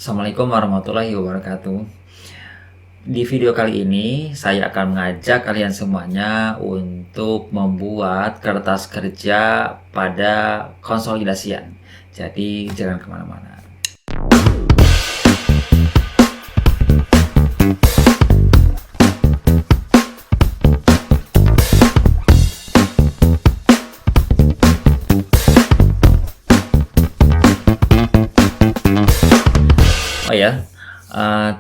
Assalamualaikum warahmatullahi wabarakatuh. Di video kali ini, saya akan mengajak kalian semuanya untuk membuat kertas kerja pada konsolidasian. Jadi, jangan kemana-mana. Oh ya,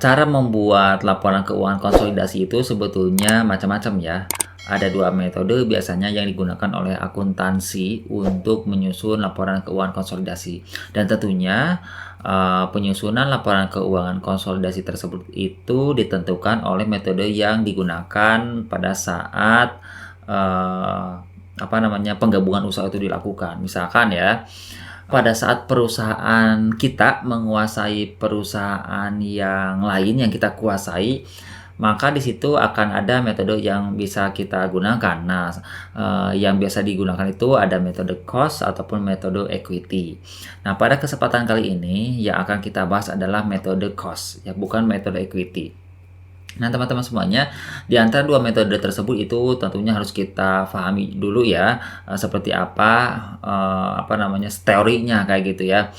cara membuat laporan keuangan konsolidasi itu sebetulnya macam-macam ya. Ada dua metode biasanya yang digunakan oleh akuntansi untuk menyusun laporan keuangan konsolidasi. Dan tentunya penyusunan laporan keuangan konsolidasi tersebut itu ditentukan oleh metode yang digunakan pada saat penggabungan usaha itu dilakukan. Misalkan ya, pada saat perusahaan kita menguasai perusahaan yang lain yang kita kuasai, maka di situ akan ada metode yang bisa kita gunakan. Nah, yang biasa digunakan itu ada metode cost ataupun metode equity. Nah, pada kesempatan kali ini yang akan kita bahas adalah metode cost, ya, bukan metode equity. Nah, teman-teman semuanya, di antara dua metode tersebut itu tentunya harus kita pahami dulu ya, seperti teorinya kayak gitu ya.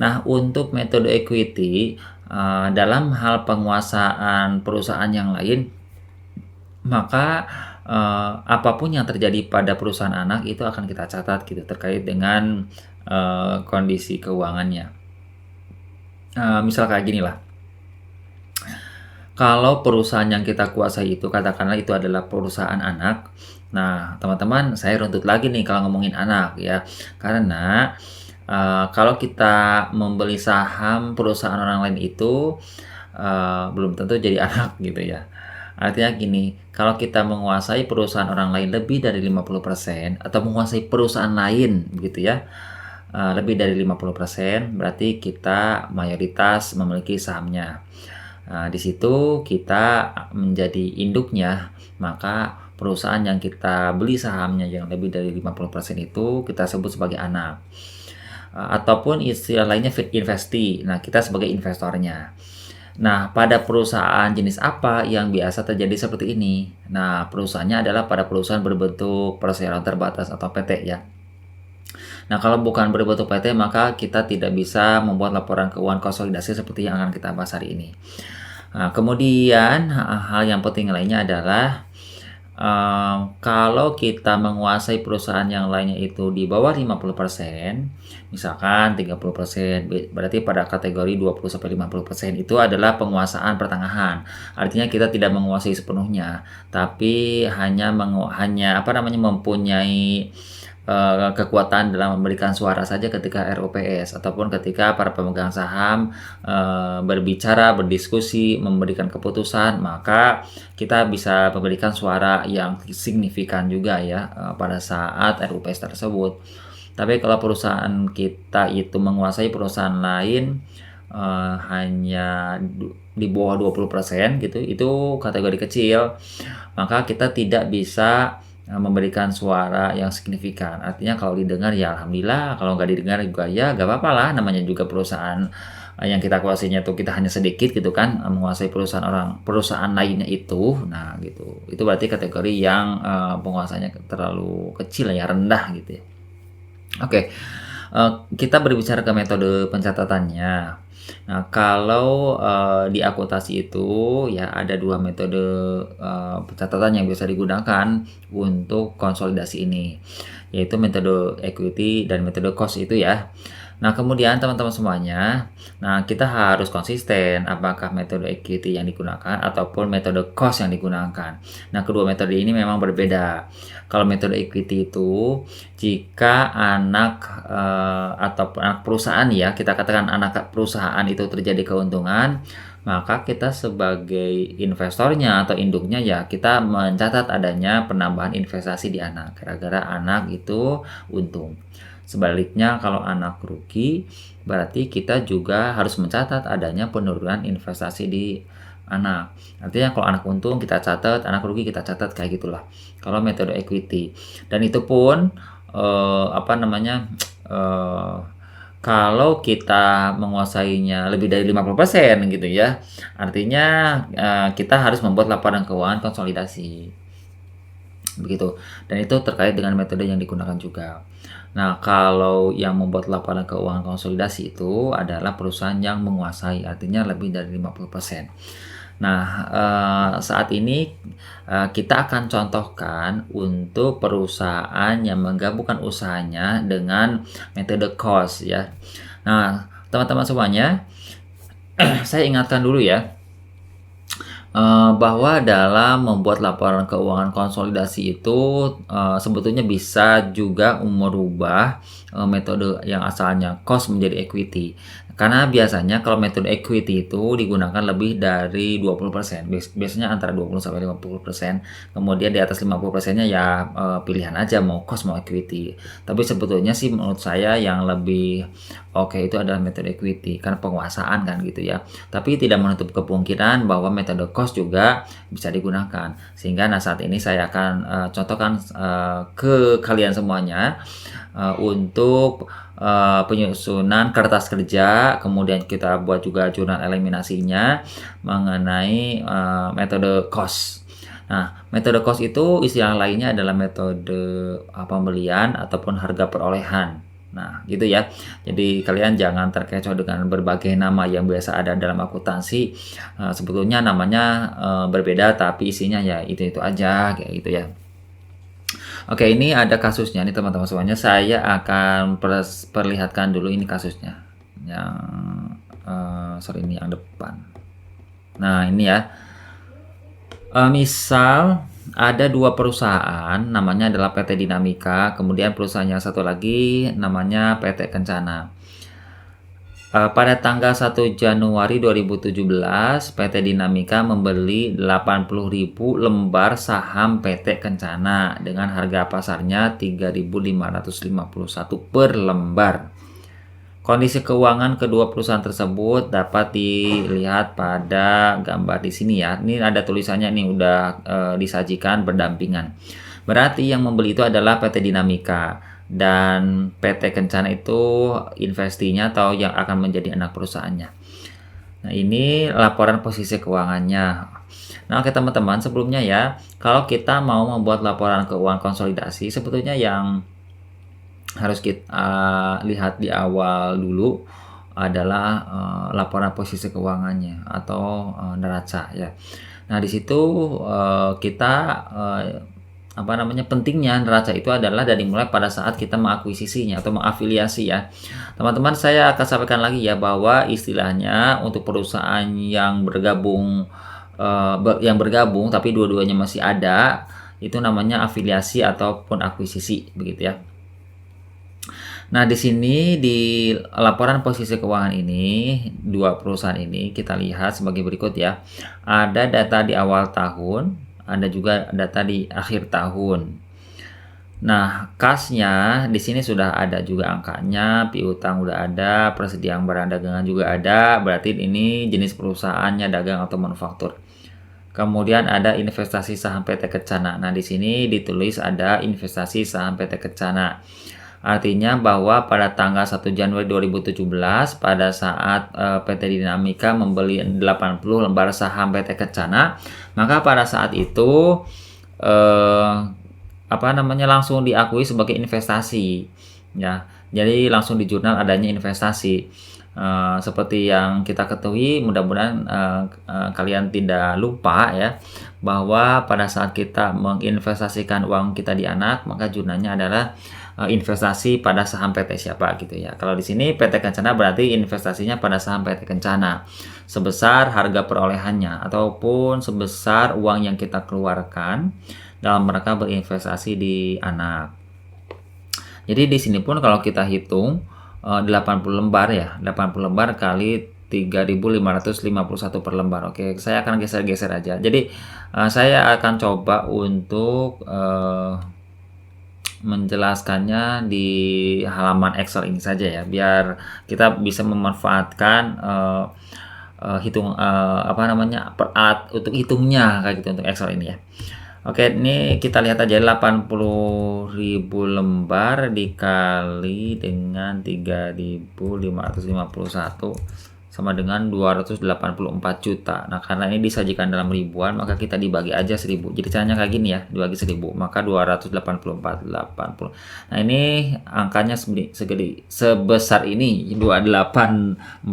Nah, untuk metode equity, dalam hal penguasaan perusahaan yang lain, maka apapun yang terjadi pada perusahaan anak itu akan kita catat gitu terkait dengan kondisi keuangannya. Misal kayak gini lah. Kalau perusahaan yang kita kuasai itu katakanlah itu adalah perusahaan anak. Nah, teman-teman, saya runtut lagi nih kalau ngomongin anak ya. Karena kalau kita membeli saham perusahaan orang lain itu belum tentu jadi anak gitu ya. Artinya gini, kalau kita menguasai perusahaan orang lain lebih dari 50% atau menguasai perusahaan lain gitu ya, lebih dari 50%, berarti kita mayoritas memiliki sahamnya. Nah, di situ kita menjadi induknya, maka perusahaan yang kita beli sahamnya yang lebih dari 50% itu kita sebut sebagai anak. Ataupun istilah lainnya fit investee. Nah, kita sebagai investornya. Nah, pada perusahaan jenis apa yang biasa terjadi seperti ini? Nah, perusahaannya adalah pada perusahaan berbentuk perseroan terbatas atau PT ya. Nah, kalau bukan berbentuk PT, maka kita tidak bisa membuat laporan keuangan konsolidasi seperti yang akan kita bahas hari ini. Nah, kemudian hal yang penting lainnya adalah kalau kita menguasai perusahaan yang lainnya itu di bawah 50%, misalkan 30%, berarti pada kategori 20-50% itu adalah penguasaan pertengahan. Artinya kita tidak menguasai sepenuhnya, tapi hanya mempunyai kekuatan dalam memberikan suara saja ketika RUPS ataupun ketika para pemegang saham berbicara, berdiskusi, memberikan keputusan, maka kita bisa memberikan suara yang signifikan juga ya pada saat RUPS tersebut. Tapi kalau perusahaan kita itu menguasai perusahaan lain hanya di bawah 20% gitu, itu kategori kecil, maka kita tidak bisa memberikan suara yang signifikan. Artinya kalau didengar ya alhamdulillah, kalau nggak didengar juga ya nggak apa-apa lah, namanya juga perusahaan yang kita kuasainya tuh kita hanya sedikit gitu kan, menguasai perusahaan lainnya itu. Nah gitu, itu berarti kategori yang penguasanya terlalu kecil ya, rendah gitu ya. Oke, kita berbicara ke metode pencatatannya. Nah, kalau di akuntansi itu ya ada dua metode pencatatan yang biasa digunakan untuk konsolidasi ini, yaitu metode equity dan metode cost itu ya. Nah, kemudian teman-teman semuanya, nah kita harus konsisten apakah metode equity yang digunakan ataupun metode cost yang digunakan. Nah, kedua metode ini memang berbeda. Kalau metode equity itu jika anak atau anak perusahaan ya, kita katakan anak perusahaan itu terjadi keuntungan, maka kita sebagai investornya atau induknya ya kita mencatat adanya penambahan investasi di anak gara-gara anak itu untung. Sebaliknya kalau anak rugi, berarti kita juga harus mencatat adanya penurunan investasi di anak. Artinya kalau anak untung kita catat, anak rugi kita catat, kayak gitulah. Kalau metode equity. Dan itu pun Kalau kita menguasainya lebih dari 50% gitu ya, artinya, kita harus membuat laporan keuangan konsolidasi, begitu. Dan itu terkait dengan metode yang digunakan juga. Nah, kalau yang membuat laporan keuangan konsolidasi itu adalah perusahaan yang menguasai, artinya lebih dari 50%. Nah, saat ini, kita akan contohkan untuk perusahaan yang menggabungkan usahanya dengan metode cost ya. Nah, teman-teman semuanya, saya ingatkan dulu ya, bahwa dalam membuat laporan keuangan konsolidasi itu, sebetulnya bisa juga merubah, metode yang asalnya cost menjadi equity. Karena biasanya kalau metode equity itu digunakan lebih dari 20%, biasanya antara 20 sampai 50%, kemudian di atas 50%-nya ya, pilihan aja mau cost mau equity. Tapi sebetulnya sih menurut saya yang lebih oke itu adalah metode equity, karena penguasaan kan gitu ya. Tapi tidak menutup kemungkinan bahwa metode cost juga bisa digunakan. Sehingga saat ini saya akan, contohkan, ke kalian semuanya, untuk, penyusunan kertas kerja, kemudian kita buat juga jurnal eliminasinya mengenai, metode cost. Nah, metode cost itu istilah lainnya adalah metode, pembelian ataupun harga perolehan. Nah, gitu ya. Jadi kalian jangan terkecoh dengan berbagai nama yang biasa ada dalam akuntansi, sebetulnya namanya, berbeda tapi isinya ya itu-itu aja, kayak gitu ya. Oke, ini ada kasusnya nih teman-teman semuanya. Saya akan perlihatkan dulu ini kasusnya. Yang sorry ini yang depan. Nah, ini ya. Misal ada dua perusahaan, namanya adalah PT Dinamika, kemudian perusahaan yang satu lagi namanya PT Kencana. Pada tanggal 1 Januari 2017, PT Dinamika membeli 80.000 lembar saham PT Kencana dengan harga pasarnya 3.551 per lembar. Kondisi keuangan kedua perusahaan tersebut dapat dilihat pada gambar di sini ya. Ini ada tulisannya nih udah disajikan berdampingan. Berarti yang membeli itu adalah PT Dinamika dan PT Kencana itu investinya atau yang akan menjadi anak perusahaannya. Nah, ini laporan posisi keuangannya. Nah, oke teman-teman, sebelumnya ya, kalau kita mau membuat laporan keuangan konsolidasi, sebetulnya yang harus kita lihat di awal dulu adalah laporan posisi keuangannya atau neraca ya. Nah, di situ kita pentingnya neraca itu adalah dari mulai pada saat kita mengakuisisinya atau mengafiliasi ya. Teman-teman, saya akan sampaikan lagi ya bahwa istilahnya untuk perusahaan yang bergabung tapi dua-duanya masih ada, itu namanya afiliasi ataupun akuisisi begitu ya. Nah, di sini di laporan posisi keuangan ini, dua perusahaan ini kita lihat sebagai berikut ya. Ada data di awal tahun, ada juga data di akhir tahun. Nah, kasnya di sini sudah ada juga angkanya, piutang udah ada, persediaan barang dagangan juga ada, berarti ini jenis perusahaannya dagang atau manufaktur. Kemudian ada investasi saham PT Kencana. Nah, di sini ditulis ada investasi saham PT Kencana. Artinya bahwa pada tanggal 1 Januari 2017 pada saat PT Dinamika membeli 80 lembar saham PT Kencana, maka pada saat itu langsung diakui sebagai investasi ya. Jadi langsung di jurnal adanya investasi. Seperti yang kita ketahui, mudah-mudahan kalian tidak lupa ya bahwa pada saat kita menginvestasikan uang kita di anak, maka jurnalnya adalah investasi pada saham PT siapa gitu ya. Kalau di sini PT Kencana berarti investasinya pada saham PT Kencana sebesar harga perolehannya ataupun sebesar uang yang kita keluarkan dalam rangka berinvestasi di anak. Jadi di sini pun kalau kita hitung 80 lembar ya, 80 lembar kali 3.551 per lembar. Oke, saya akan geser-geser aja. Jadi saya akan coba untuk menjelaskannya di halaman Excel ini saja ya, biar kita bisa memanfaatkan alat untuk hitungnya kayak gitu untuk Excel ini ya. Oke, ini kita lihat aja 80.000 lembar dikali dengan 3.551 sama dengan 284 juta. Nah, karena ini disajikan dalam ribuan, maka kita dibagi aja 1000. Jadi caranya kayak gini ya, dibagi 1000, maka 284, 80. Nah, ini angkanya sebesar ini, 28480.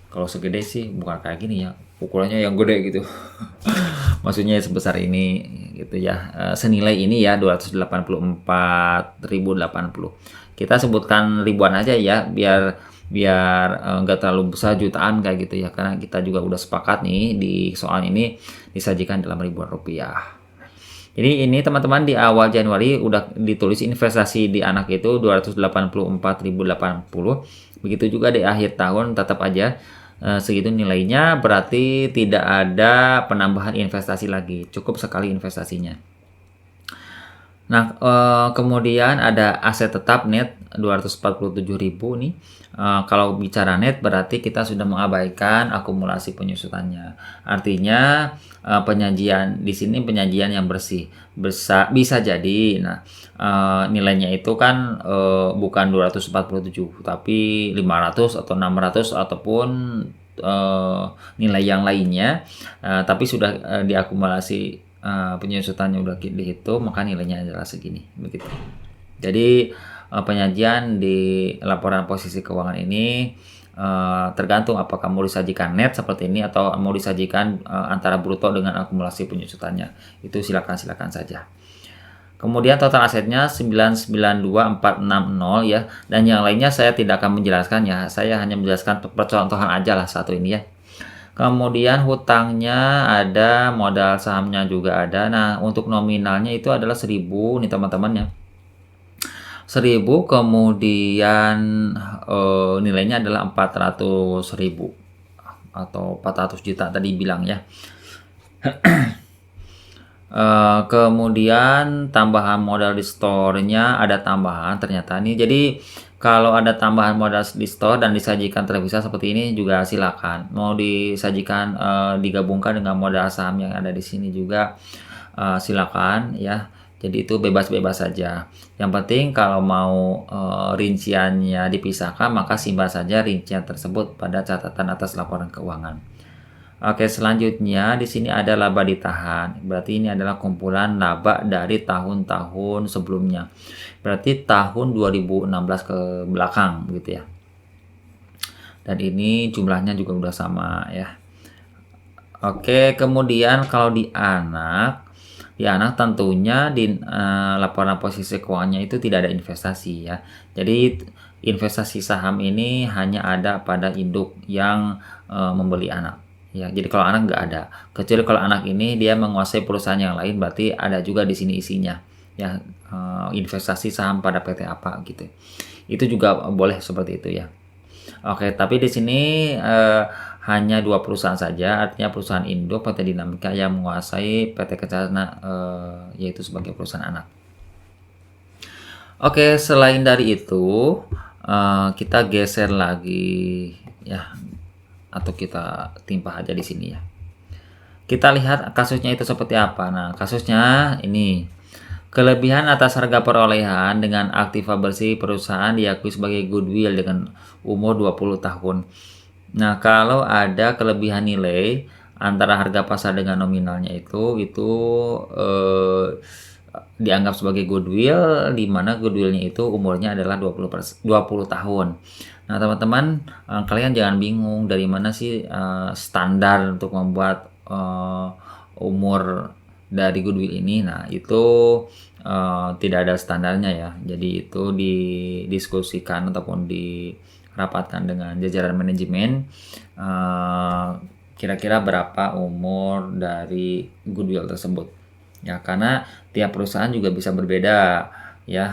Kalau segede sih bukan kayak gini ya, ukurannya yang gede gitu. Maksudnya sebesar ini gitu ya. Senilai ini ya 284.080. Kita sebutkan ribuan aja ya, biar nggak terlalu besar jutaan kayak gitu ya, karena kita juga udah sepakat nih di soal ini disajikan dalam ribuan rupiah. Jadi ini teman-teman di awal Januari udah ditulis investasi di anak itu 284.080. Begitu juga di akhir tahun tetap aja segitu nilainya, berarti tidak ada penambahan investasi lagi, cukup sekali investasinya. Nah, kemudian ada aset tetap net 247.000 nih. Kalau bicara net berarti kita sudah mengabaikan akumulasi penyusutannya. Artinya penyajian di sini penyajian yang bersih. Bisa jadi nah nilainya itu kan bukan 247 tapi 500 atau 600 ataupun nilai yang lainnya, tapi sudah diakumulasi penyusutannya udah dihitung, maka nilainya adalah segini begitu. Jadi penyajian di laporan posisi keuangan ini tergantung apakah mau disajikan net seperti ini atau mau disajikan antara bruto dengan akumulasi penyusutannya. Itu silakan saja. Kemudian total asetnya 992.460 ya, dan yang lainnya saya tidak akan menjelaskan ya. Saya hanya menjelaskan percontohan aja lah satu ini ya. Kemudian hutangnya ada, modal sahamnya juga ada. Nah, untuk nominalnya itu adalah 1000 nih teman-teman ya. 1000, kemudian nilainya adalah 400.000 atau 400 juta tadi bilang ya. Kemudian tambahan modal di store-nya ada tambahan ternyata nih. Jadi kalau ada tambahan modal di store dan disajikan terpisah seperti ini juga silakan. Mau disajikan digabungkan dengan modal saham yang ada di sini juga silakan ya. Jadi itu bebas-bebas saja. Yang penting kalau mau rinciannya dipisahkan, maka simpan saja rincian tersebut pada catatan atas laporan keuangan. Oke, selanjutnya di sini ada laba ditahan. Berarti ini adalah kumpulan laba dari tahun-tahun sebelumnya. Berarti tahun 2016 ke belakang gitu ya. Dan ini jumlahnya juga udah sama ya. Oke, kemudian kalau di anak tentunya di laporan posisi keuangannya itu tidak ada investasi ya. Jadi investasi saham ini hanya ada pada induk yang membeli anak. Ya, jadi kalau anak nggak ada. Kecuali kalau anak ini dia menguasai perusahaan yang lain, berarti ada juga di sini isinya. Ya, investasi saham pada PT apa gitu. Itu juga boleh seperti itu ya. Oke, tapi di sini hanya 2 perusahaan saja, artinya perusahaan induk PT Dinamika yang menguasai PT Kencana yaitu sebagai perusahaan anak. Oke, selain dari itu kita geser lagi ya, atau kita timpah aja di sini ya. Kita lihat kasusnya itu seperti apa. Nah, kasusnya ini. Kelebihan atas harga perolehan dengan aktiva bersih perusahaan diakui sebagai goodwill dengan umur 20 tahun. Nah, kalau ada kelebihan nilai antara harga pasar dengan nominalnya itu dianggap sebagai goodwill, di mana goodwillnya itu umurnya adalah 20 tahun. Nah, teman-teman, kalian jangan bingung dari mana sih standar untuk membuat umur dari goodwill ini. Nah, itu tidak ada standarnya ya. Jadi itu didiskusikan ataupun dirapatkan dengan jajaran manajemen. Kira-kira berapa umur dari goodwill tersebut. Ya, karena tiap perusahaan juga bisa berbeda ya,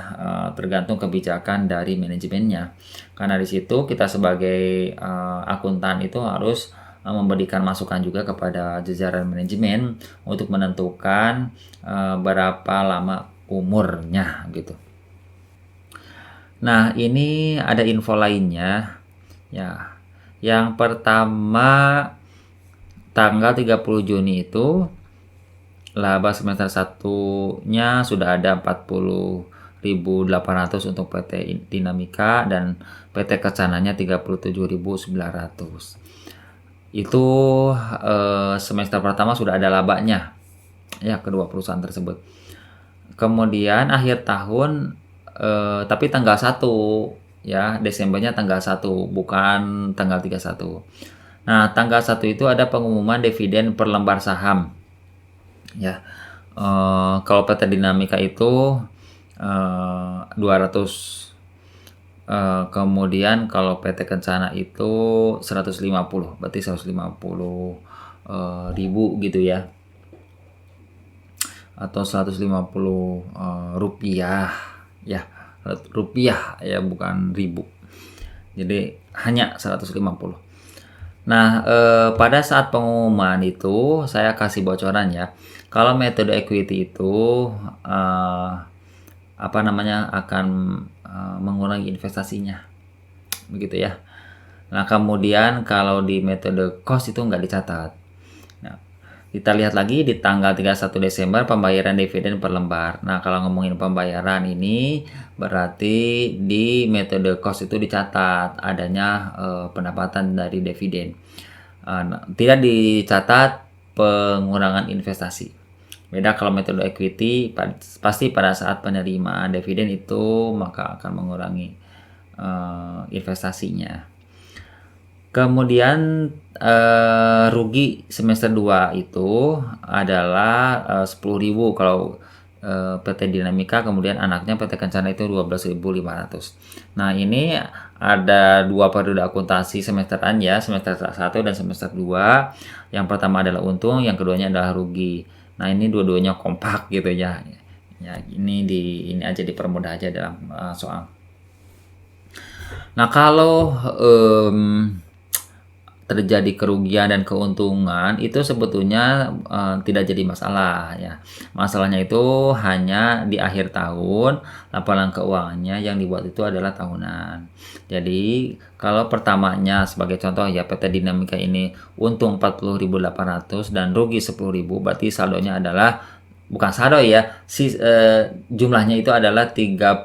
tergantung kebijakan dari manajemennya. Karena di situ kita sebagai akuntan itu harus memberikan masukan juga kepada jajaran manajemen untuk menentukan berapa lama umurnya gitu. Nah, ini ada info lainnya ya. Yang pertama, tanggal 30 Juni itu laba semester 1-nya sudah ada 40.800 untuk PT Dinamika dan PT Kecsananya 37.900. Itu semester pertama sudah ada labanya ya kedua perusahaan tersebut. Kemudian akhir tahun tapi tanggal 1 ya, Desembernya tanggal 1 bukan tanggal 31. Nah, tanggal 1 itu ada pengumuman dividen per lembar saham. Ya. Kalau PT Dinamika itu 200, kemudian kalau PT Kencana itu 150, berarti 150 ribu gitu ya, atau 150 rupiah ya, rupiah ya, bukan ribu, jadi hanya 150. Nah, pada saat pengumuman itu saya kasih bocoran ya, kalau metode equity itu akan mengurangi investasinya, begitu ya. Nah, kemudian kalau di metode cost itu nggak dicatat. Nah, kita lihat lagi di tanggal 31 Desember pembayaran dividen per lembar. Nah, kalau ngomongin pembayaran ini berarti di metode cost itu dicatat adanya pendapatan dari dividen. Tidak dicatat pengurangan investasi. Beda kalau metode equity, pasti pada saat penerimaan dividen itu maka akan mengurangi investasinya. Kemudian rugi semester 2 itu adalah 10.000 kalau PT Dinamika, kemudian anaknya PT Kencana itu 12.500. Nah, ini ada dua periode akuntansi semesteran ya, semester 1 dan semester 2. Yang pertama adalah untung, yang keduanya adalah rugi. Nah, ini dua-duanya kompak gitu ya. Ya, ini aja dipermudah aja dalam soal. Nah, kalau terjadi kerugian dan keuntungan itu sebetulnya tidak jadi masalah ya. Masalahnya itu hanya di akhir tahun, laporan keuangannya yang dibuat itu adalah tahunan. Jadi kalau pertamanya sebagai contoh ya, PT Dinamika ini untung 40.800 dan rugi 10.000, berarti saldonya adalah, bukan saldo ya, jumlahnya itu adalah 30,8.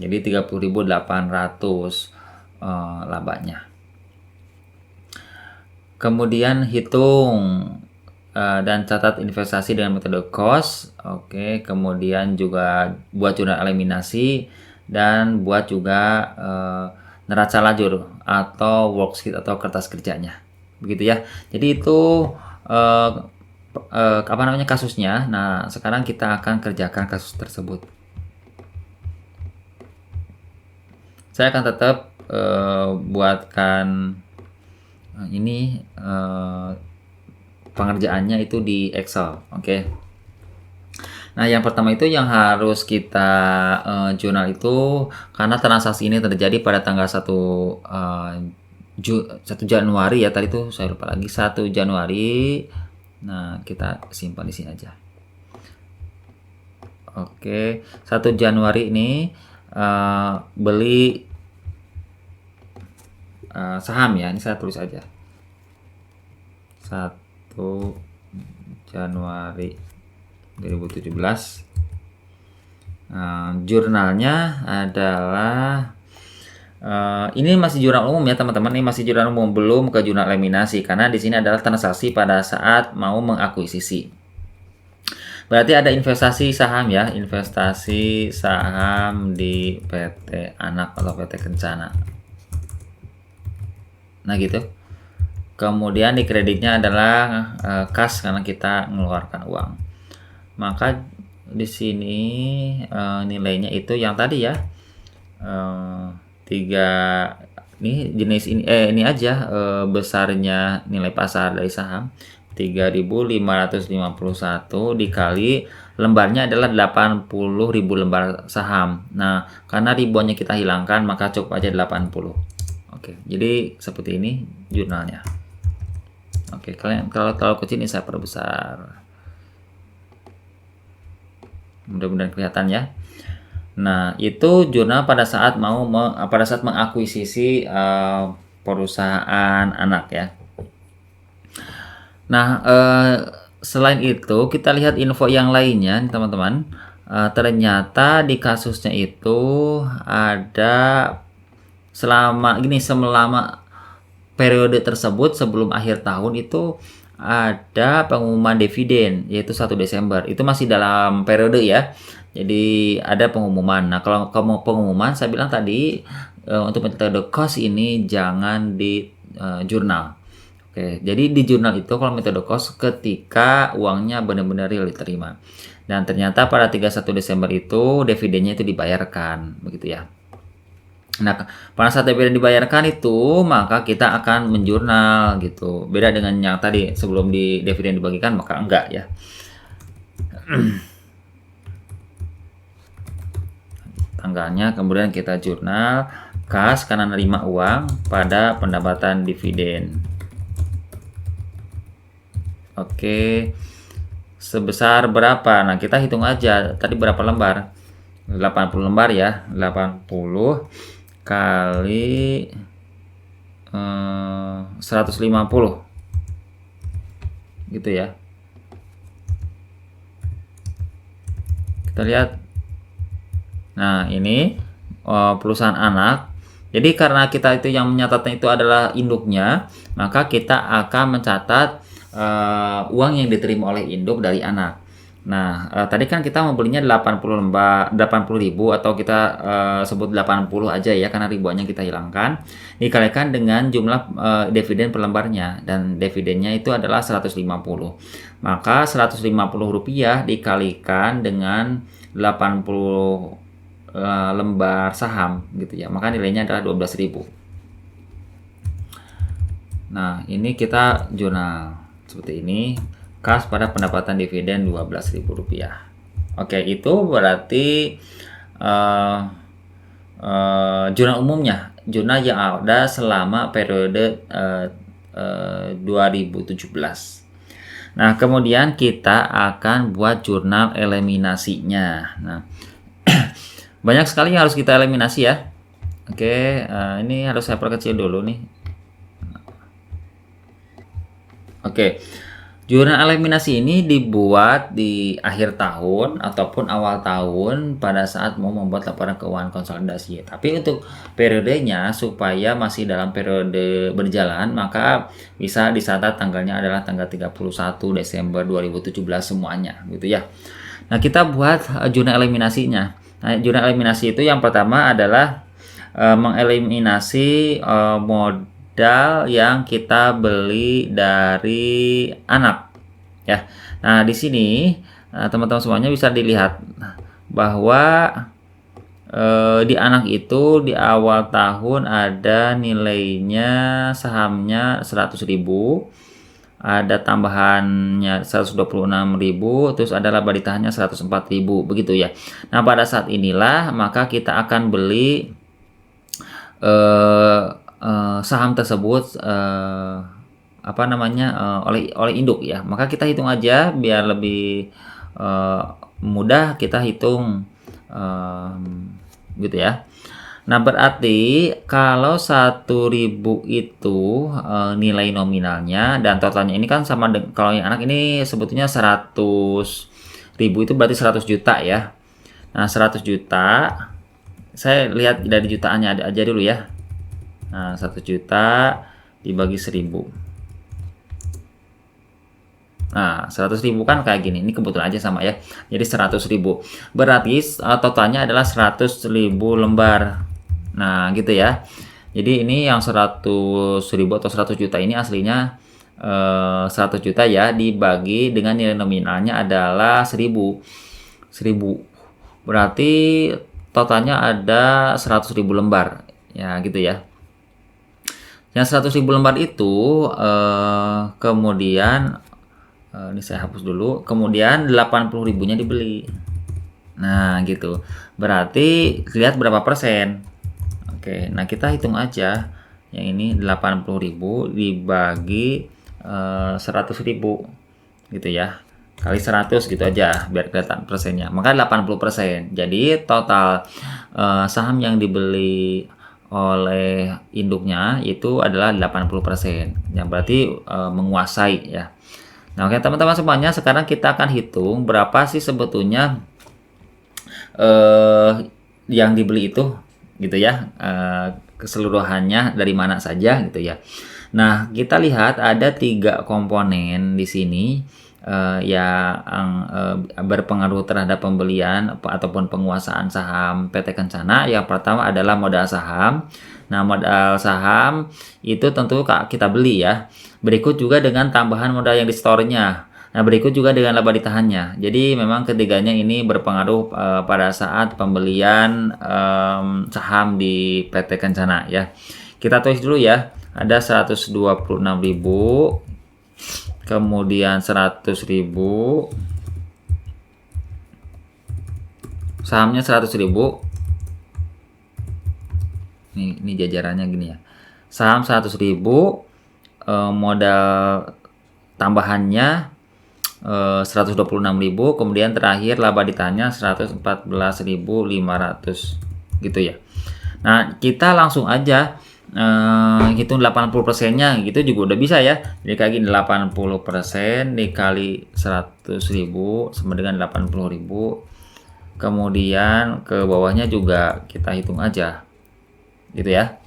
Jadi 30.800 labanya. Kemudian hitung dan catat investasi dengan metode cost. Oke, kemudian juga buat jurnal eliminasi dan buat juga neraca lajur atau worksheet atau kertas kerjanya. Begitu ya. Jadi itu kasusnya. Nah, sekarang kita akan kerjakan kasus tersebut. Saya akan tetap buatkan ini pengerjaannya itu di Excel, oke. Nah, yang pertama itu yang harus kita jurnal itu, karena transaksi ini terjadi pada tanggal 1 Januari ya, tadi tuh saya lupa lagi, 1 Januari. Nah, kita simpan di sini aja. Oke, 1 Januari ini beli saham ya, ini saya tulis aja 1 Januari 2017. Jurnalnya adalah ini masih jurnal umum ya teman-teman, ini masih jurnal umum, belum ke jurnal eliminasi karena di sini adalah transaksi pada saat mau mengakuisisi. Berarti ada investasi saham ya, investasi saham di PT Anak atau PT Kencana. Nah gitu. Kemudian di kreditnya adalah kas karena kita mengeluarkan uang. Maka di sini nilainya itu yang tadi ya, 3 ini jenis ini aja besarnya nilai pasar dari saham 3.551 dikali lembarnya adalah 80.000 lembar saham. Nah, karena ribuannya kita hilangkan maka cukup aja 80. Oke, jadi seperti ini jurnalnya. Oke, kalian kalau terlalu kecil ini saya perbesar. Mudah-mudahan kelihatan ya. Nah, itu jurnal pada saat mengakuisisi perusahaan anak ya. Nah, selain itu kita lihat info yang lainnya nih teman-teman. Ternyata di kasusnya itu ada selama periode tersebut sebelum akhir tahun itu ada pengumuman dividen yaitu 1 Desember. Itu masih dalam periode ya. Jadi ada pengumuman. Nah, kalau kamu pengumuman saya bilang tadi untuk metode cost ini jangan di jurnal. Oke, jadi di jurnal itu kalau metode cost ketika uangnya benar-benar real diterima. Dan ternyata pada 31 Desember itu dividennya itu dibayarkan, begitu ya. Nah, pada saat dividen dibayarkan itu, maka kita akan menjurnal gitu. Beda dengan yang tadi sebelum di dividen dibagikan, maka enggak ya. Tanggalnya kemudian kita jurnal kas karena nerima uang pada pendapatan dividen. Oke. Sebesar berapa? Nah, kita hitung aja. Tadi berapa lembar? 80 lembar ya. 80 kali 150 gitu ya. Kita lihat. Nah, ini perusahaan anak. Jadi karena kita itu yang mencatatnya itu adalah induknya, maka kita akan mencatat uang yang diterima oleh induk dari anak. Nah, tadi kan kita membelinya 80 lembar, 80.000 atau kita sebut 80 aja ya karena ribuannya kita hilangkan. Dikalikan dengan jumlah dividen per lembarnya dan dividennya itu adalah 150. Maka 150 rupiah dikalikan dengan 80 lembar saham gitu ya. Maka nilainya adalah 12.000. Nah, ini kita jurnal seperti ini. Kas pada pendapatan dividen Rp12.000. Oke, itu berarti jurnal umumnya, jurnal yang ada selama periode 2017. Nah, kemudian kita akan buat jurnal eliminasinya. Nah, banyak sekali yang harus kita eliminasi ya. Oke, ini harus saya perkecil dulu nih. Oke. Jurnal eliminasi ini dibuat di akhir tahun ataupun awal tahun pada saat mau membuat laporan keuangan konsolidasi. Tapi untuk periodenya supaya masih dalam periode berjalan, maka bisa dicatat tanggalnya adalah tanggal 31 Desember 2017 semuanya gitu ya. Nah, kita buat jurnal eliminasinya. Nah, jurnal eliminasi itu yang pertama adalah mengeliminasi modal yang kita beli dari anak ya. Nah, di sini teman-teman semuanya bisa dilihat bahwa di anak itu di awal tahun ada nilainya sahamnya 100.000, ada tambahannya 126.000, terus ada laba ditahannya 104.000 begitu ya. Nah, pada saat inilah maka kita akan beli saham tersebut oleh induk ya. Maka kita hitung aja biar lebih mudah, kita hitung gitu ya. Nah, berarti kalau 1.000 itu nilai nominalnya dan totalnya ini kan sama kalau yang anak ini sebetulnya 100.000 itu berarti 100 juta ya. Nah, 100 juta saya lihat dari jutaannya aja dulu ya. Nah, 1 juta dibagi 1.000. Nah, 100.000 kan kayak gini. Ini kebetulan aja sama ya. Jadi 100.000. Berarti totalnya adalah 100.000 lembar. Nah, gitu ya. Jadi ini yang 100.000 atau 100 juta ini aslinya 100 juta ya, dibagi dengan nilai nominalnya adalah 1.000. Berarti totalnya ada 100.000 lembar. Ya, gitu ya. Yang 100.000 lembar itu kemudian ini saya hapus dulu, kemudian 80.000-nya dibeli. Nah, gitu. Berarti lihat berapa persen. Oke, nah kita hitung aja. Yang ini 80.000 dibagi 100.000 gitu ya. Kali 100 gitu aja biar kelihatan persennya. Maka 80%. Jadi total saham yang dibeli oleh induknya itu adalah 80%. Yang berarti menguasai ya. Nah, oke teman-teman semuanya, sekarang kita akan hitung berapa sih sebetulnya yang dibeli itu, gitu ya, keseluruhannya dari mana saja gitu ya. Nah, kita lihat ada 3 komponen di sini yang berpengaruh terhadap pembelian ataupun penguasaan saham PT Kencana. Yang pertama adalah modal saham. Nah, modal saham itu tentu kita beli ya. Berikut juga dengan tambahan modal yang di store-nya. Nah, berikut juga dengan laba ditahannya. Jadi memang ketiganya ini berpengaruh pada saat pembelian saham di PT Kencana ya. Kita tulis dulu ya. Ada 126.000, kemudian 100.000, sahamnya 100.000. Ini jajarannya gini ya. Saham 100.000, modal tambahannya 126.000, kemudian terakhir laba ditahannya 114.500 gitu ya. Nah, kita langsung aja hitung 80%-nya gitu juga udah bisa ya. Jadi kayak gini, 80% dikali 100.000 sama dengan 80.000. Kemudian ke bawahnya juga kita hitung aja. Gitu ya.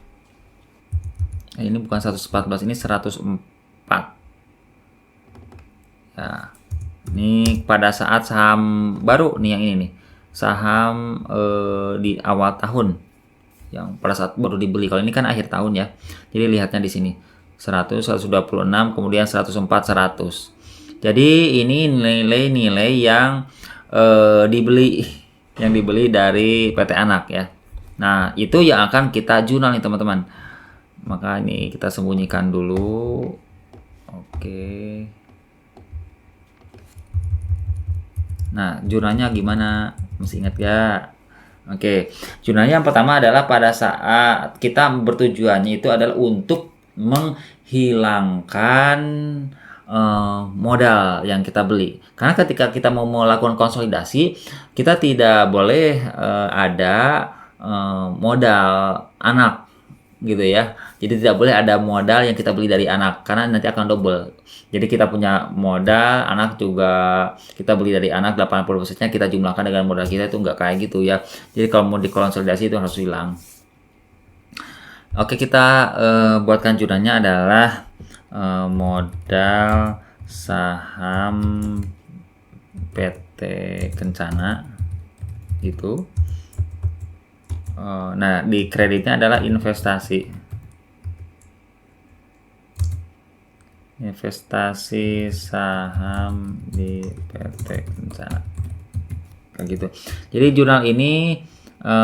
Ini bukan 114, ini 104. Ya. Ini pada saat saham baru nih, yang ini nih. Saham di awal tahun. Yang pada saat baru dibeli. Kalau ini kan akhir tahun ya. Jadi lihatnya di sini. 100, 126, kemudian 104, 100. Jadi ini nilai-nilai yang dibeli dari PT Anak ya. Nah, itu yang akan kita jurnal nih teman-teman. Maka ini kita sembunyikan dulu. Oke. Nah, jurnalnya gimana? Masih ingat ya? Oke. Jurnalnya yang pertama adalah pada saat kita bertujuannya itu adalah untuk menghilangkan modal yang kita beli. Karena ketika kita mau melakukan konsolidasi, kita tidak boleh ada modal anak gitu ya. Jadi tidak boleh ada modal yang kita beli dari anak karena nanti akan double. Jadi kita punya modal, anak juga kita beli dari anak, 80%-nya kita jumlahkan dengan modal kita, itu enggak kayak gitu ya. Jadi kalau mau dikonsolidasi itu harus hilang. Oke, kita buatkan jurnalnya adalah modal saham PT Kencana itu. Nah, di kreditnya adalah investasi saham di PT Kencana kayak gitu. Jadi jurnal ini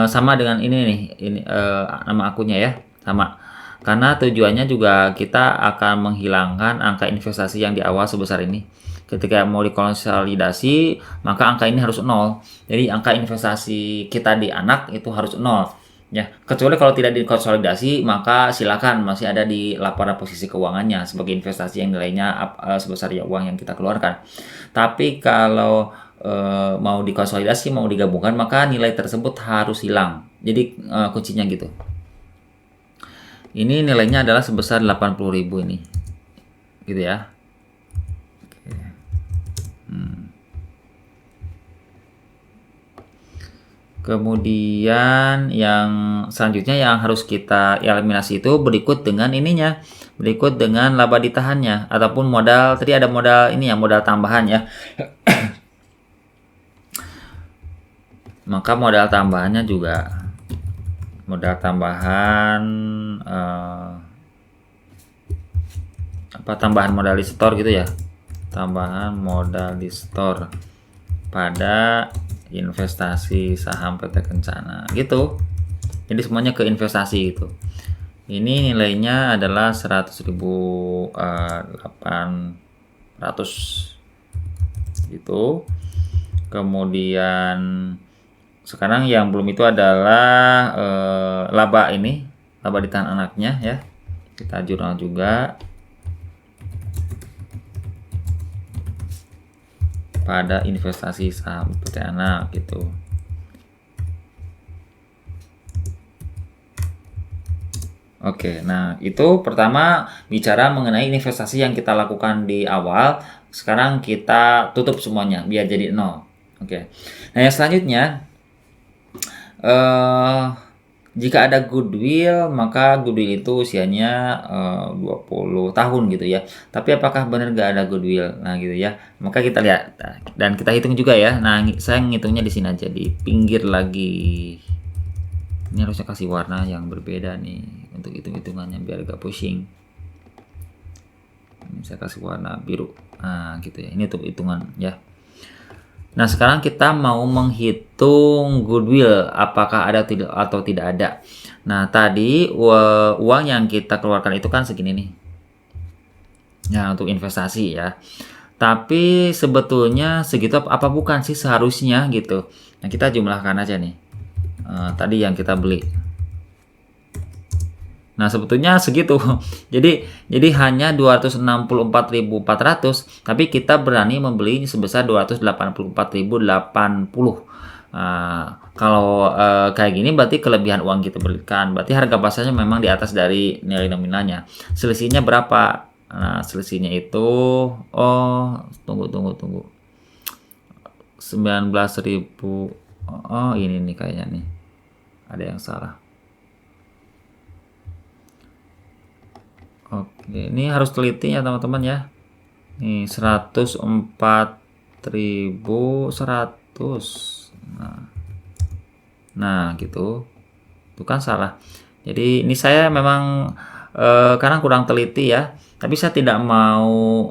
sama dengan ini nih, ini nama akunnya ya, sama. Karena tujuannya juga kita akan menghilangkan angka investasi yang di awal sebesar ini. Ketika mau dikonsolidasi, maka angka ini harus 0. Jadi angka investasi kita di anak itu harus 0. Ya, kecuali kalau tidak dikonsolidasi, maka silakan masih ada di laporan posisi keuangannya sebagai investasi yang nilainya sebesar ya uang yang kita keluarkan. Tapi kalau mau dikonsolidasi, mau digabungkan, maka nilai tersebut harus hilang. Jadi kuncinya gitu. Ini nilainya adalah sebesar 80.000 ini. Gitu ya. Kemudian yang selanjutnya yang harus kita eliminasi itu berikut dengan ininya, berikut dengan laba ditahannya ataupun modal. Tadi ada modal ini ya, modal tambahan ya. Maka modal tambahannya juga modal tambahan tambahan modal di store gitu ya, tambahan modal di store pada investasi saham PT Kencana gitu. Jadi semuanya ke investasi gitu. Ini nilainya adalah 100.800 gitu. Kemudian sekarang yang belum itu adalah laba ini, laba ditahan anaknya ya. Kita jurnal juga pada investasi saham PT Anak gitu. Oke, nah itu pertama bicara mengenai investasi yang kita lakukan di awal. Sekarang kita tutup semuanya biar jadi nol. Oke. Nah yang selanjutnya, eh jika ada goodwill, maka goodwill itu usianya 20 tahun gitu ya. Tapi apakah benar nggak ada goodwill? Nah gitu ya. Maka kita lihat dan kita hitung juga ya. Nah saya ngitungnya di sini aja di pinggir lagi. Ini harusnya kasih warna yang berbeda nih untuk hitung-hitungannya biar gak pusing. Ini saya kasih warna biru. Nah gitu ya. Ini untuk hitungan ya. Nah, sekarang kita mau menghitung goodwill, apakah ada atau tidak ada. Nah, tadi uang yang kita keluarkan itu kan segini nih. Ya, untuk investasi ya. Tapi sebetulnya segitu apa bukan sih seharusnya gitu. Nah, kita jumlahkan aja nih. Tadi yang kita beli. Nah, sebetulnya segitu. Jadi hanya 264.400, tapi kita berani membeli sebesar 284.080. Kalau kayak gini berarti kelebihan uang kita belikan. Berarti harga pasarnya memang di atas dari nilai nominalnya. Selisihnya berapa? Nah, selisihnya itu tunggu. 19.000. Oh, ini nih kayaknya nih. Ada yang salah. Oke, ini harus teliti ya teman-teman ya. Nih 104.100. Nah, gitu. Itu kan salah. Jadi ini saya memang karena kurang teliti ya. Tapi saya tidak mau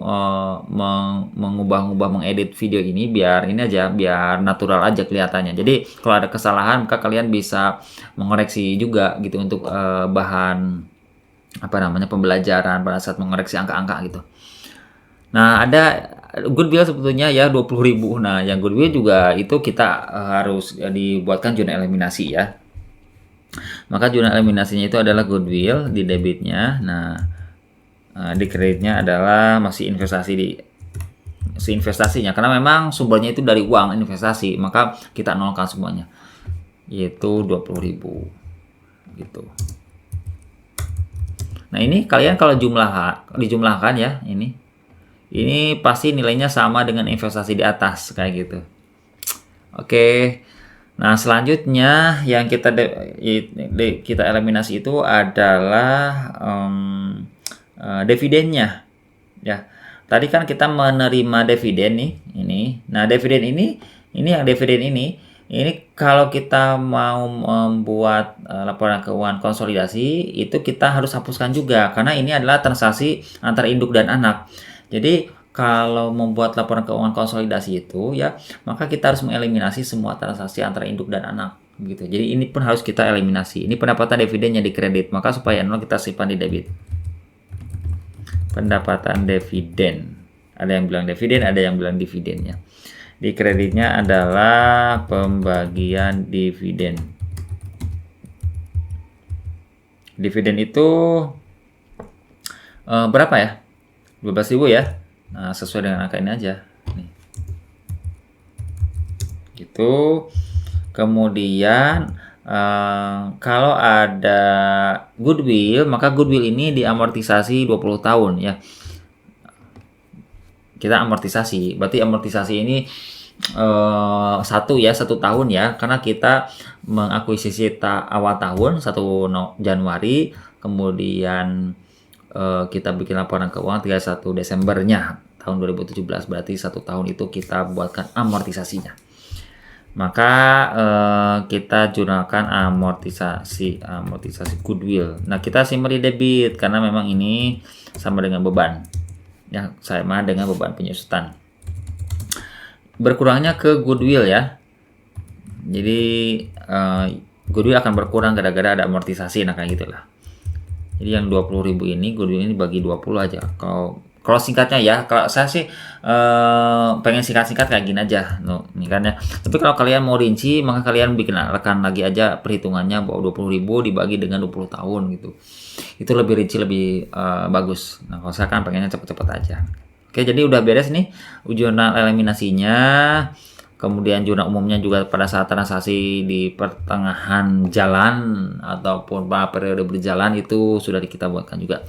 mengubah-ubah, mengedit video ini biar ini aja, biar natural aja kelihatannya. Jadi kalau ada kesalahan maka kalian bisa mengoreksi juga gitu untuk bahan pembelajaran pada saat mengoreksi angka-angka gitu. Nah, ada goodwill sebetulnya ya 20.000. Nah, yang goodwill juga itu kita harus dibuatkan zona eliminasi ya. Maka zona eliminasinya itu adalah goodwill di debitnya. Nah, di kreditnya adalah masih investasinya karena memang sumbernya itu dari uang investasi, maka kita nolkan semuanya. Yaitu 20.000 gitu. Nah, ini kalian kalau dijumlahkan ya, ini pasti nilainya sama dengan investasi di atas kayak gitu. Oke. Nah, selanjutnya yang kita eliminasi itu adalah dividennya. Ya. Tadi kan kita menerima dividen nih, ini. Nah, dividen ini kalau kita mau membuat laporan keuangan konsolidasi itu kita harus hapuskan juga karena ini adalah transaksi antara induk dan anak. Jadi kalau membuat laporan keuangan konsolidasi itu ya, maka kita harus mengeliminasi semua transaksi antara induk dan anak gitu. Jadi ini pun harus kita eliminasi. Ini pendapatan dividennya di kredit, maka supaya nol kita simpan di debit. Pendapatan dividen. Ada yang bilang dividen, ada yang bilang dividennya. Di kreditnya adalah pembagian dividen. Dividen itu berapa ya? 12.000 ya. Nah, sesuai dengan angka ini aja. Nih. Gitu. Kemudian kalau ada goodwill, maka goodwill ini diamortisasi 20 tahun ya. Kita amortisasi, berarti amortisasi ini 1 tahun ya, karena kita mengakuisisi awal tahun 1 Januari, kemudian kita bikin laporan keuangan 31 Desembernya tahun 2017, berarti 1 tahun itu kita buatkan amortisasinya. Maka kita gunakan amortisasi goodwill. Nah, kita simpan di debit karena memang ini sama dengan beban. Ya, sama dengan beban penyusutan. Berkurangnya ke goodwill ya. Jadi goodwill akan berkurang gara-gara ada amortisasi, nah kayak gitulah. Jadi yang 20.000 ini goodwill ini bagi 20 aja. Kalau singkatnya ya, kalau saya sih pengen singkat-singkat kayak gini aja, ini kan ya. Tapi kalau kalian mau rinci, maka kalian bikin rekan lagi aja perhitungannya bahwa 20.000 dibagi dengan 20 tahun gitu. Itu lebih rinci, lebih bagus. Nah, kalau saya kan pengennya cepet-cepet aja. Oke, jadi udah beres nih ujian eliminasinya. Kemudian jurnal umumnya juga pada saat transaksi di pertengahan jalan ataupun pada periode berjalan itu sudah kita buatkan juga.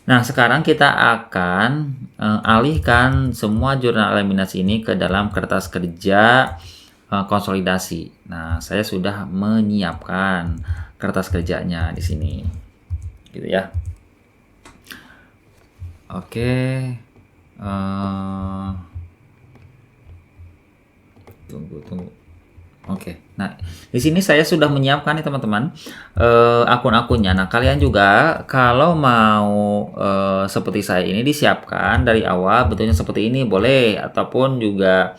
Nah, sekarang kita akan alihkan semua jurnal eliminasi ini ke dalam kertas kerja konsolidasi. Nah, saya sudah menyiapkan kertas kerjanya di sini, gitu ya. Oke, tunggu. Oke, nah di sini saya sudah menyiapkan nih teman-teman akun-akunnya. Nah kalian juga kalau mau seperti saya ini disiapkan dari awal bentuknya seperti ini boleh, ataupun juga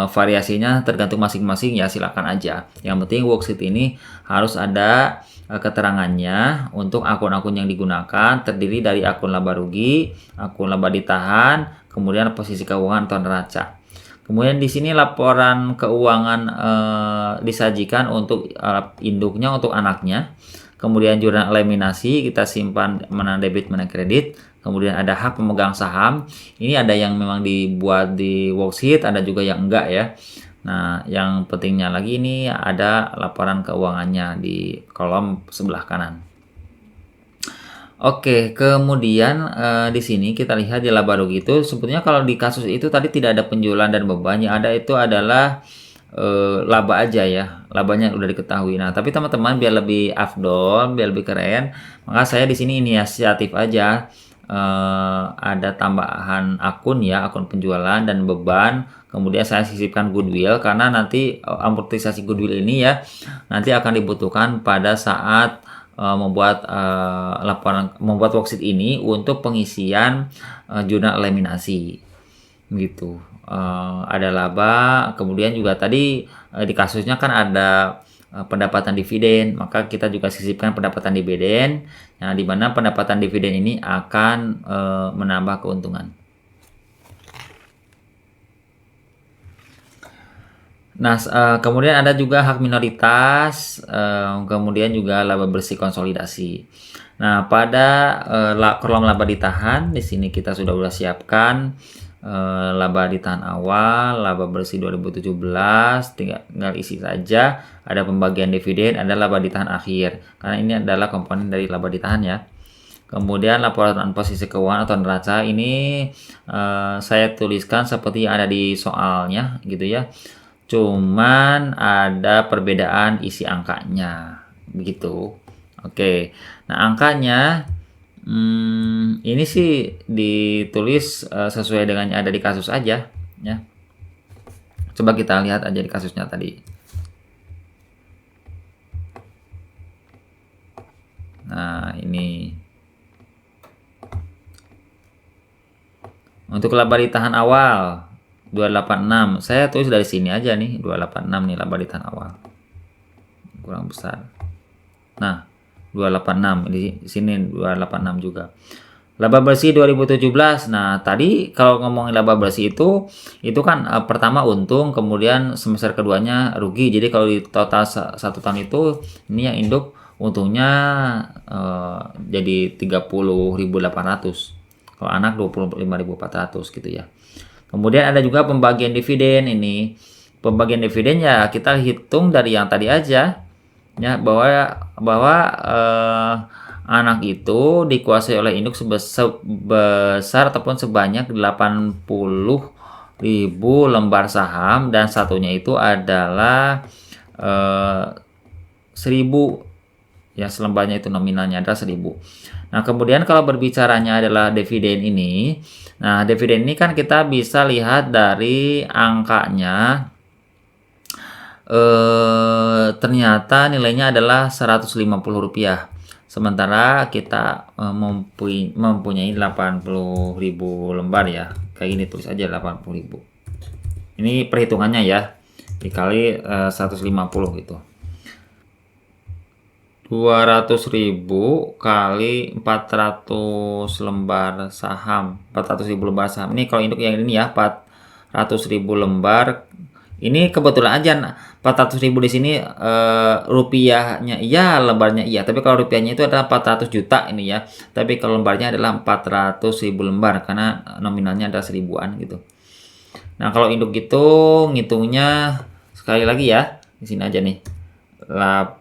variasinya tergantung masing-masing ya, silakan aja. Yang penting worksheet ini harus ada keterangannya untuk akun-akun yang digunakan, terdiri dari akun laba rugi, akun laba ditahan, kemudian posisi keuangan atau neraca. Kemudian di sini laporan keuangan disajikan untuk induknya, untuk anaknya. Kemudian jurnal eliminasi kita simpan mana debit mana kredit. Kemudian ada hak pemegang saham. Ini ada yang memang dibuat di worksheet, ada juga yang enggak ya. Nah, yang pentingnya lagi ini ada laporan keuangannya di kolom sebelah kanan. Oke, kemudian di sini kita lihat di laba rugi itu sebetulnya kalau di kasus itu tadi tidak ada penjualan dan beban, yang ada itu adalah laba aja ya, labanya udah diketahui. Nah, tapi teman-teman biar lebih afdol, biar lebih keren, maka saya di sini inisiatif aja ada tambahan akun ya, akun penjualan dan beban. Kemudian saya sisipkan goodwill karena nanti amortisasi goodwill ini ya nanti akan dibutuhkan pada saat membuat worksheet ini untuk pengisian jurnal eliminasi gitu. Ada laba, kemudian juga tadi di kasusnya kan ada pendapatan dividen, maka kita juga sisipkan pendapatan dividen, di mana pendapatan dividen ini akan menambah keuntungan. Nah, kemudian ada juga hak minoritas, kemudian juga laba bersih konsolidasi. Nah, pada kolom laba ditahan, di sini kita sudah siapkan laba ditahan awal, laba bersih 2017, tinggal isi saja. Ada pembagian dividen, ada laba ditahan akhir, karena ini adalah komponen dari laba ditahan ya. Kemudian laporan posisi keuangan atau neraca ini saya tuliskan seperti yang ada di soalnya gitu ya. Cuman ada perbedaan isi angkanya begitu. Oke, nah angkanya ini sih ditulis sesuai dengan yang ada di kasus aja ya. Coba kita lihat aja di kasusnya tadi. Nah, ini untuk laba ditahan awal 286, saya tulis dari sini aja nih, 286 nih laba ditahan awal, kurang besar. Nah, 286 di sini 286 juga. Laba bersih 2017. Nah, tadi kalau ngomongin laba bersih itu kan pertama untung, kemudian semester keduanya rugi. Jadi kalau di total satu tahun itu ini yang induk untungnya jadi 30.800. Kalau anak 25.400 gitu ya. Kemudian ada juga pembagian dividen ini. Pembagian dividen ya kita hitung dari yang tadi aja ya, bahwa anak itu dikuasai oleh induk sebesar ataupun sebanyak 80.000 lembar saham, dan satunya itu adalah 1.000 ya, selembarnya itu nominalnya adalah 1.000. Nah, kemudian kalau berbicaranya adalah dividen ini, nah dividen ini kan kita bisa lihat dari angkanya, ternyata nilainya adalah Rp150, sementara kita mempunyai 80.000 lembar ya, kayak gini tulis aja 80.000. Ini perhitungannya ya, dikali 150 gitu. 200.000 kali 400 lembar saham, 400.000 lembar saham. Ini kalau induk yang ini ya 400.000 lembar. Ini kebetulan aja 400.000 di sini rupiahnya iya, lembarnya iya. Tapi kalau rupiahnya itu adalah 400 juta ini ya. Tapi kalau lembarnya adalah 400.000 lembar karena nominalnya adalah 1000-an gitu. Nah, kalau induk itu ngitungnya sekali lagi ya. Di sini aja nih. 8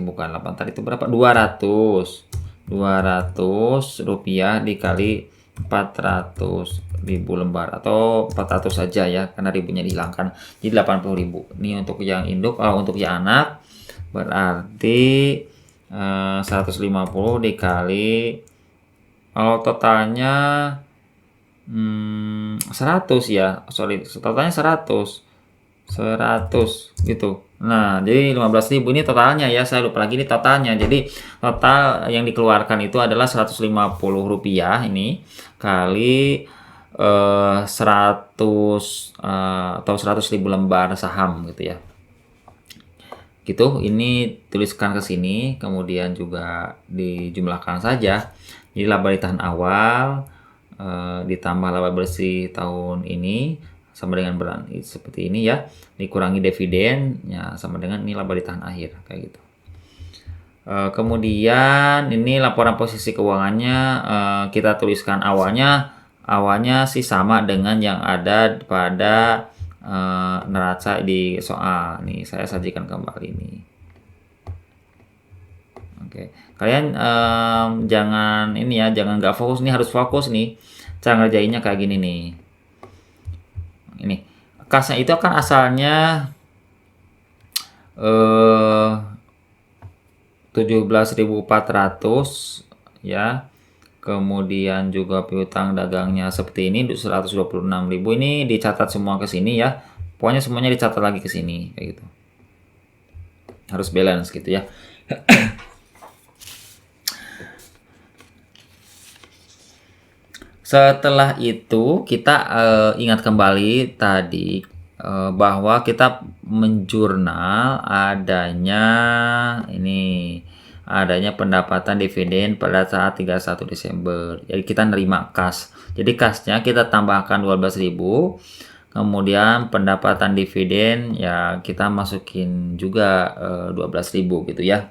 bukan 8 tadi itu berapa? 200 rupiah dikali 400.000 lembar atau 400 saja ya, karena ribunya dihilangkan. Jadi 80.000. Ini untuk yang induk. Untuk yang anak berarti 150 dikali, kalau totalnya 100 ya, sorry, totalnya 100 gitu. Nah, jadi 15.000 ini totalnya ya, saya lupa lagi ini totalnya. Jadi total yang dikeluarkan itu adalah 150 rupiah ini kali 100 atau 100.000 lembar saham gitu ya. Gitu, ini tuliskan ke sini, kemudian juga dijumlahkan saja. Jadi laba ditahan awal ditambah laba bersih tahun ini sama dengan seperti ini ya, dikurangi dividen ya sama dengan ini laba ditahan akhir kayak gitu. Kemudian ini laporan posisi keuangannya kita tuliskan awalnya sih sama dengan yang ada pada neraca di soal. Nih saya sajikan kembali nih. Oke, kalian jangan ini ya, jangan nggak fokus nih, harus fokus nih. Cara ngerjainnya kayak gini nih. Ini kasnya itu kan asalnya 17.400 ya. Kemudian juga piutang dagangnya seperti ini 126.000. Ini dicatat semua ke sini ya. Pokoknya semuanya dicatat lagi ke sini kayak gitu. Harus balance gitu ya. Setelah itu kita ingat kembali tadi bahwa kita menjurnal adanya pendapatan dividen pada saat 31 Desember. Jadi kita nerima kas. Jadi kasnya kita tambahkan 12.000. Kemudian pendapatan dividen ya kita masukin juga 12.000 gitu ya.